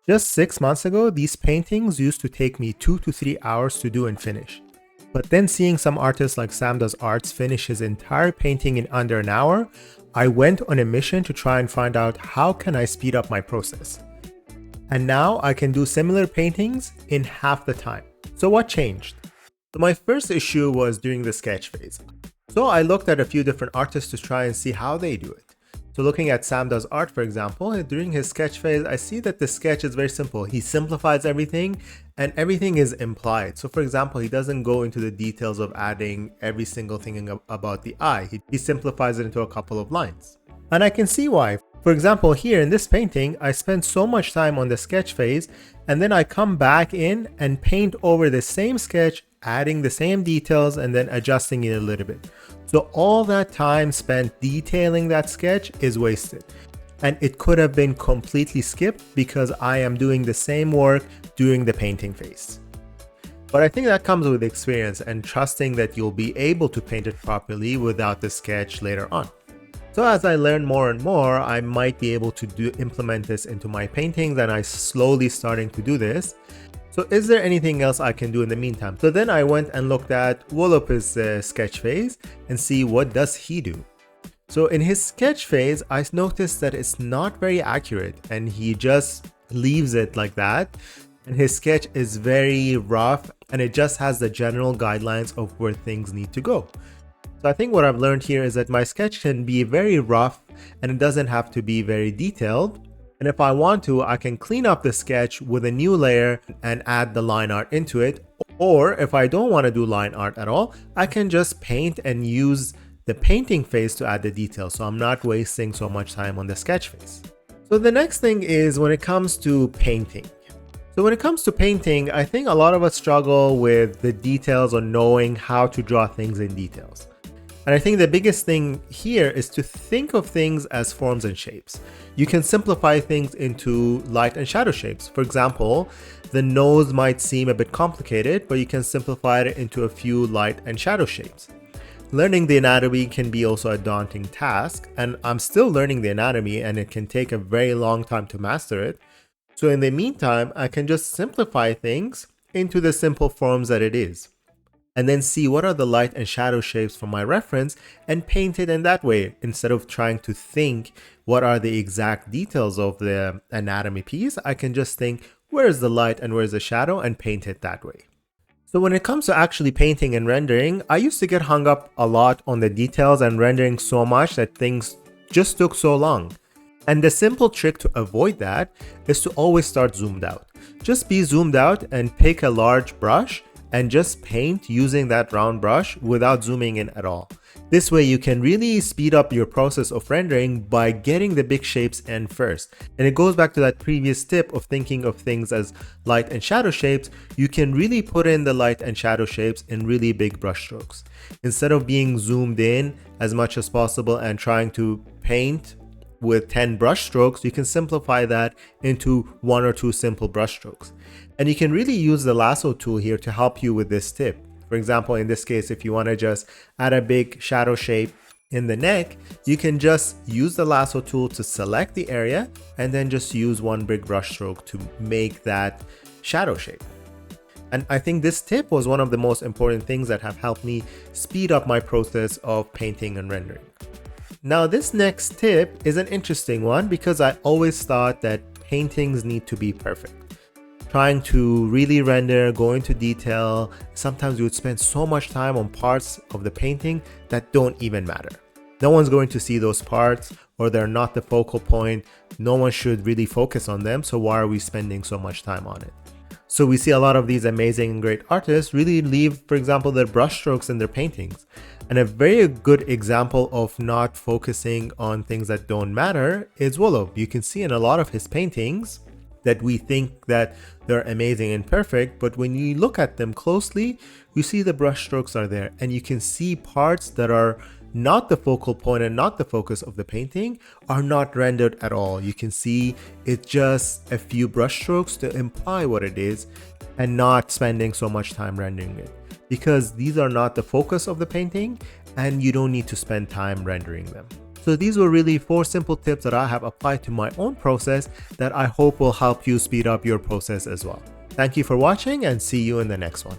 Just 6 months ago, these paintings used to take me 2 to 3 hours to do and finish. But then seeing some artists like Sam Does Arts finish his entire painting in under an hour, I went on a mission to try and find out how can I speed up my process. And now I can do similar paintings in half the time. So what changed? So my first issue was during the sketch phase. So I looked at a few different artists to try and see how they do it. So looking at Sam Does Art, for example, during his sketch phase, I see that the sketch is very simple. He simplifies everything and everything is implied. So for example, he doesn't go into the details of adding every single thing about the eye. He simplifies it into a couple of lines. And I can see why. For example, here in this painting, I spend so much time on the sketch phase and then I come back in and paint over the same sketch, adding the same details and then adjusting it a little bit. So all that time spent detailing that sketch is wasted. And it could have been completely skipped because I am doing the same work during the painting phase. But I think that comes with experience and trusting that you'll be able to paint it properly without the sketch later on. So as I learn more and more, I might be able to implement this into my paintings, and I'm slowly starting to do this. So is there anything else I can do in the meantime? So then I went and looked at will's sketch phase and see what does he do. So in his sketch phase, I noticed that it's not very accurate and he just leaves it like that. And his sketch is very rough and it just has the general guidelines of where things need to go. So I think what I've learned here is that my sketch can be very rough and it doesn't have to be very detailed. And if I want to, I can clean up the sketch with a new layer and add the line art into it. Or if I don't want to do line art at all, I can just paint and use the painting phase to add the details. So I'm not wasting so much time on the sketch phase. So the next thing is when it comes to painting. So when it comes to painting, I think a lot of us struggle with the details or knowing how to draw things in details. And I think the biggest thing here is to think of things as forms and shapes. You can simplify things into light and shadow shapes. For example, the nose might seem a bit complicated, but you can simplify it into a few light and shadow shapes. Learning the anatomy can be also a daunting task, and I'm still learning the anatomy and it can take a very long time to master it. So in the meantime, I can just simplify things into the simple forms that it is, and then see what are the light and shadow shapes from my reference and paint it in that way instead of trying to think what are the exact details of the anatomy piece. I can just think where is the light and where is the shadow and paint it that way. So when it comes to actually painting and rendering, I used to get hung up a lot on the details and rendering so much that things just took so long. And the simple trick to avoid that is to always start zoomed out. Just be zoomed out and pick a large brush and just paint using that round brush without zooming in at all. This way you can really speed up your process of rendering by getting the big shapes in first. And it goes back to that previous tip of thinking of things as light and shadow shapes. You can really put in the light and shadow shapes in really big brush strokes. Instead of being zoomed in as much as possible and trying to paint with 10 brush strokes, you can simplify that into 1 or 2 simple brush strokes. And you can really use the lasso tool here to help you with this tip. For example, in this case, if you want to just add a big shadow shape in the neck, you can just use the lasso tool to select the area and then just use 1 big brush stroke to make that shadow shape. And I think this tip was one of the most important things that have helped me speed up my process of painting and rendering. Now, this next tip is an interesting one because I always thought that paintings need to be perfect. Trying to really render, go into detail, sometimes you would spend so much time on parts of the painting that don't even matter. No one's going to see those parts, or they're not the focal point. No one should really focus on them, so why are we spending so much time on it? So we see a lot of these amazing and great artists really leave, for example, their brush strokes in their paintings. And a very good example of not focusing on things that don't matter is willl. You can see in a lot of his paintings that we think that they're amazing and perfect, but when you look at them closely, you see the brush strokes are there and you can see parts that are not the focal point and not the focus of the painting are not rendered at all. You can see it's just a few brush strokes to imply what it is and not spending so much time rendering it, because these are not the focus of the painting and you don't need to spend time rendering them. So these were really 4 simple tips that I have applied to my own process that I hope will help you speed up your process as well. Thank you for watching and see you in the next one.